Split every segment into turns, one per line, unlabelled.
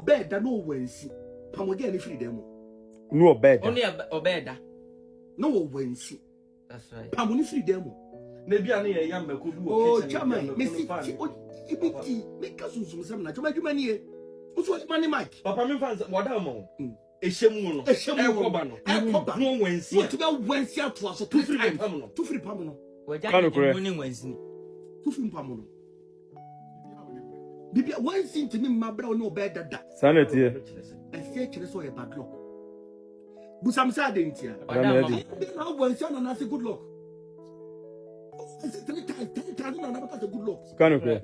bed that no wensi. Pamoga free them.
No bed.
Only a bed.
No wensi.
That's right.
Pamoni free them.
Maybe I need a young man could do.
Oh, Chama, Missy, make us some natural money. What's what money, Mike?
Papa, me fans, what am I? A shamuno, a shamubano, and no Wednesday. What about Wednesday to us? 2 free Pamono, 2 free Pamono.
We're winning Wednesday.
2 free Pamono. Bibi, one thing to me, my brother, no better that.
Sanity.
I say, I saw a bad luck. But some sad ain't here. I was on a good luck. I said 3 times, 10 times, and I got a good luck.
Canopy.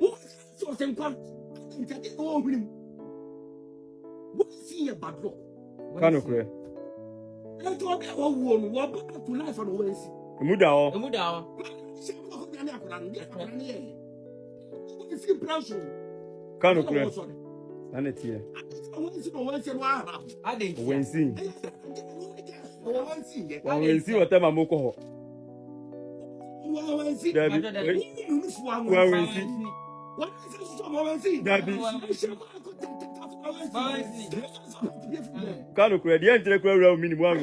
So, same part. Oh, him. What see a bad luck?
Canopy.
I told you, oh, what back to life on Wednesday.
Mudao.
Mudao.
Canopy. Sanity.
I didn't
Wednesday. Wednesday, what time I'm going Can't create the entire minimum.